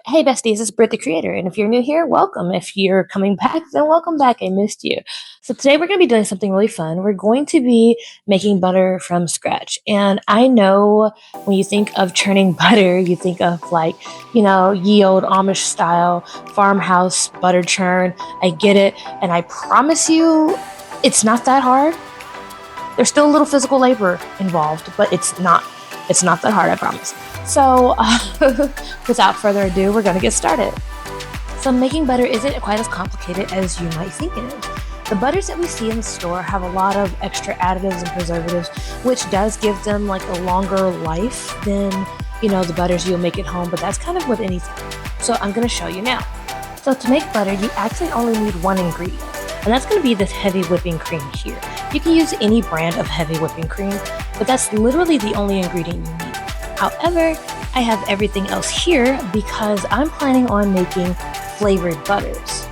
Hey besties, it's Britt the Creator, and if you're new here, welcome. If you're coming back, then welcome back. I missed you. So today we're going to be doing something really fun. We're going to be making butter from scratch. And I know when you think of churning butter, you think of ye old Amish style farmhouse butter churn. I get it, and I promise you, it's not that hard. There's still a little physical labor involved, but it's not that hard, I promise. So without further ado, we're going to get started. So making butter isn't quite as complicated as you might think it is. The butters that we see in the store have a lot of extra additives and preservatives, which does give them like a longer life than, the butters you'll make at home, but that's kind of with anything. So I'm going to show you now. So to make butter, you actually only need one ingredient, and that's going to be this heavy whipping cream here. You can use any brand of heavy whipping cream, but that's literally the only ingredient you need. However, I have everything else here because I'm planning on making flavored butters.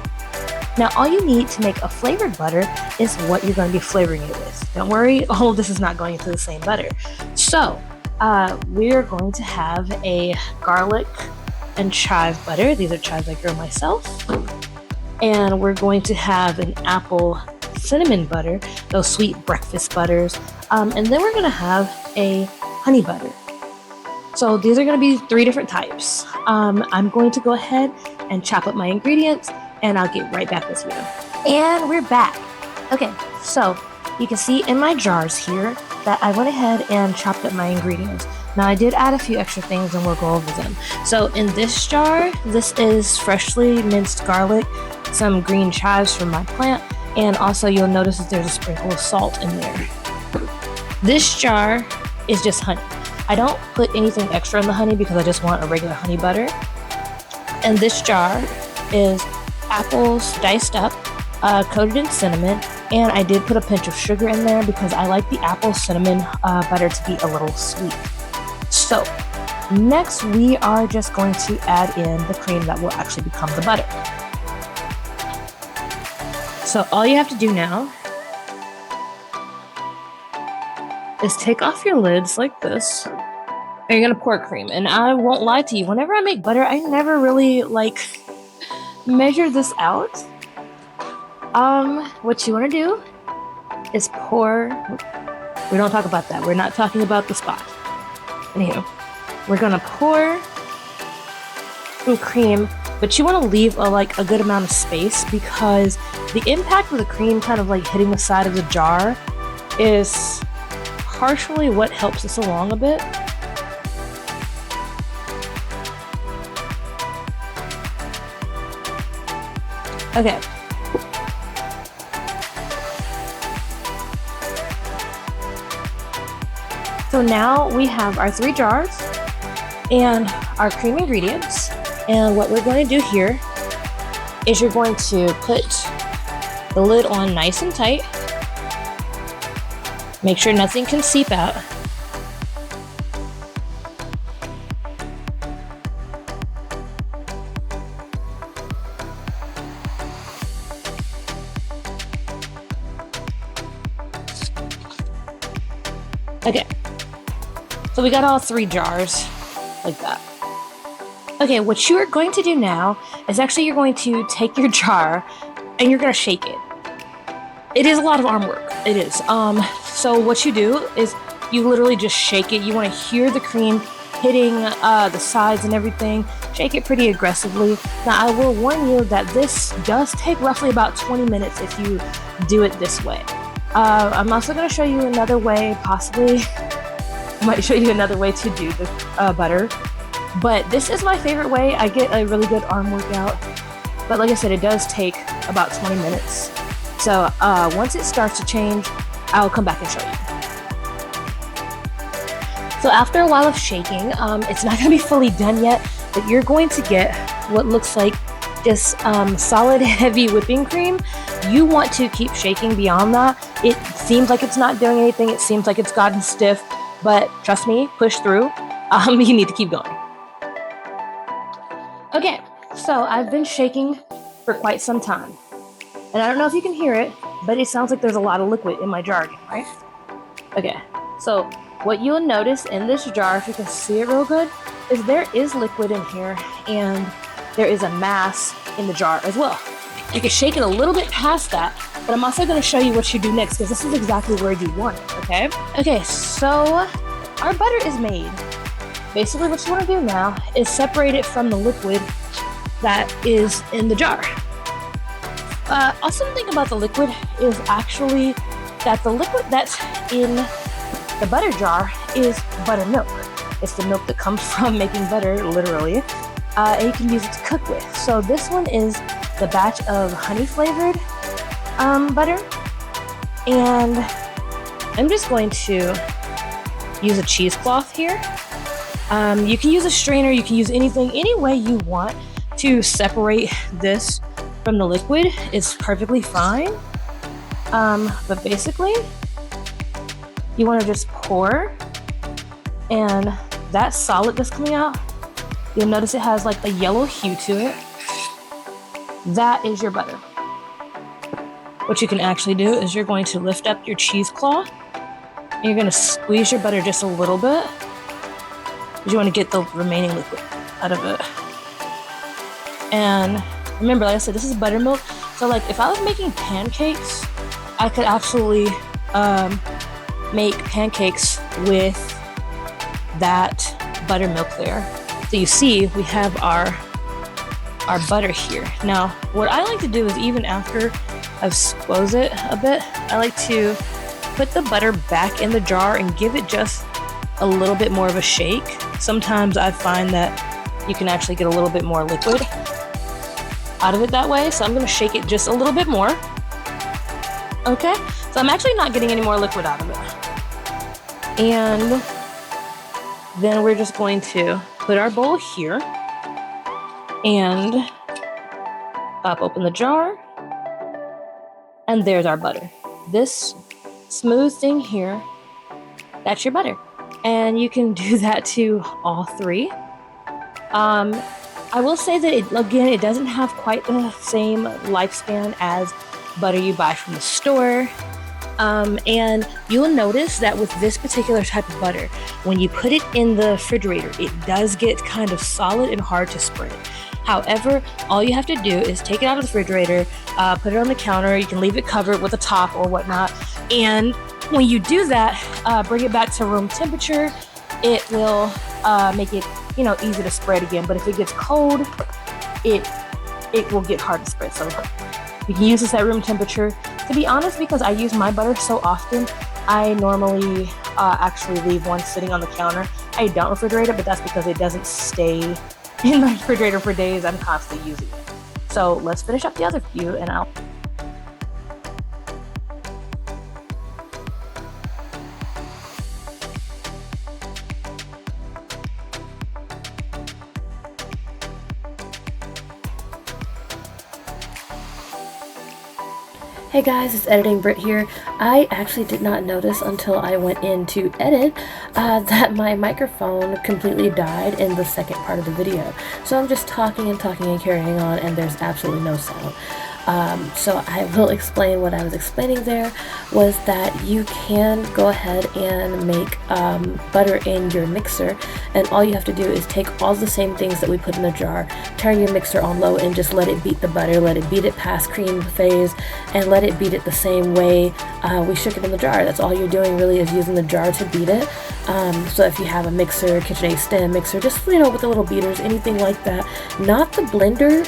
Now, all you need to make a flavored butter is what you're going to be flavoring it with. Don't worry, all of this is not going into the same butter. So, we're going to have a garlic and chive butter. These are chives I grow myself. And we're going to have an apple cinnamon butter, those sweet breakfast butters. And then we're going to have a honey butter. So these are going to be 3 different types. I'm going to go ahead and chop up my ingredients, and I'll get right back with you. And we're back. Okay, so you can see in my jars here that I went ahead and chopped up my ingredients. Now I did add a few extra things and we'll go over them. So in this jar, this is freshly minced garlic, some green chives from my plant, and also you'll notice that there's a sprinkle of salt in there. This jar is just honey. I don't put anything extra in the honey because I just want a regular honey butter. And this jar is apples diced up, coated in cinnamon, and I did put a pinch of sugar in there because I like the apple cinnamon butter to be a little sweet. So next we are just going to add in the cream that will actually become the butter. So all you have to do now is take off your lids like this, and you're gonna pour cream. And I won't lie to you, whenever I make butter, I never really measure this out. What you want to do is pour. We don't talk about that. We're not talking about the spot. Anywho, we're gonna pour some cream, but you want to leave a good amount of space because the impact of the cream kind of hitting the side of the jar is partially what helps us along a bit. Okay. So now we have our 3 jars and our cream ingredients. And what we're going to do here is you're going to put the lid on nice and tight. Make sure nothing can seep out. Okay, so we got all 3 jars like that. Okay, what you are going to do now is actually you're going to take your jar and you're going to shake it. It is a lot of arm work. It is. So what you do is you literally just shake it. You want to hear the cream hitting the sides and everything. Shake it pretty aggressively. Now I will warn you that this does take roughly about 20 minutes if you do it this way. I'm also going to show you another way, possibly. I might show you another way to do the butter. But this is my favorite way. I get a really good arm workout. But like I said, it does take about 20 minutes. So once it starts to change, I'll come back and show you. So after a while of shaking, it's not going to be fully done yet, but you're going to get what looks like just solid heavy whipping cream. You want to keep shaking beyond that. It seems like it's not doing anything. It seems like it's gotten stiff, but trust me, push through. You need to keep going. Okay, so I've been shaking for quite some time. And I don't know if you can hear it, but it sounds like there's a lot of liquid in my jar again, right? Okay, so what you'll notice in this jar, if you can see it real good, is there is liquid in here and there is a mass in the jar as well. You can shake it a little bit past that, but I'm also going to show you what you do next because this is exactly where you want it, okay? Okay, so our butter is made. Basically what you want to do now is separate it from the liquid that is in the jar. Awesome thing about the liquid is actually that the liquid that's in the butter jar is buttermilk. It's the milk that comes from making butter, literally, and you can use it to cook with. So this one is the batch of honey flavored butter, and I'm just going to use a cheesecloth here. You can use a strainer, you can use anything, any way you want to separate this from the liquid is perfectly fine. But basically, you want to just pour, and that solid that's coming out, you'll notice it has like a yellow hue to it. That is your butter. What you can actually do is you're going to lift up your cheesecloth, and you're going to squeeze your butter just a little bit, because you want to get the remaining liquid out of it. And remember, like I said, this is buttermilk. So like if I was making pancakes, I could absolutely make pancakes with that buttermilk there. So you see, we have our butter here. Now, what I like to do is even after I've squoze it a bit, I like to put the butter back in the jar and give it just a little bit more of a shake. Sometimes I find that you can actually get a little bit more liquid out of it that way. So I'm going to shake it just a little bit more. Okay, so I'm actually not getting any more liquid out of it. And then we're just going to put our bowl here and pop open the jar. And there's our butter. This smooth thing here, that's your butter. And you can do that to all three. I will say that it doesn't have quite the same lifespan as butter you buy from the store. And you'll notice that with this particular type of butter, when you put it in the refrigerator, it does get kind of solid and hard to spread. However, all you have to do is take it out of the refrigerator, put it on the counter. You can leave it covered with a top or whatnot. And when you do that, bring it back to room temperature. It will make it, easy to spread again. But if it gets cold, it will get hard to spread. So you can use this at room temperature. To be honest, because I use my butter so often, I normally actually leave one sitting on the counter. I don't refrigerate it, but that's because it doesn't stay in the refrigerator for days. I'm constantly using it. So let's finish up the other few and I'll... Hey guys, it's Editing Brit here. I actually did not notice until I went in to edit that my microphone completely died in the second part of the video. So I'm just talking and carrying on, and there's absolutely no sound. So I will explain what I was explaining there was that you can go ahead and make butter in your mixer, and all you have to do is take all the same things that we put in a jar, turn your mixer on low and just let it beat the butter, let it beat it past cream phase, and let it beat it the same way we shook it in the jar. That's all you're doing really, is using the jar to beat it. So if you have a mixer, KitchenAid stand mixer, just with the little beaters, anything like that, not the blender,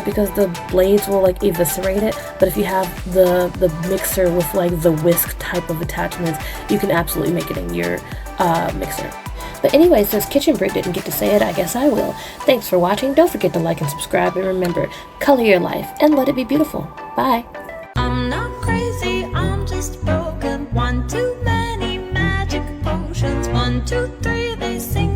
because the blades will eviscerate it, but if you have the mixer with the whisk type of attachments, you can absolutely make it in your mixer. But anyway, since Kitchen Brit didn't get to say it, I guess I will. Thanks for watching. Don't forget to like and subscribe, and remember, color your life and let it be beautiful. Bye. I'm not crazy, I'm just broken. One too many magic potions. 1, 2, 3, they sing.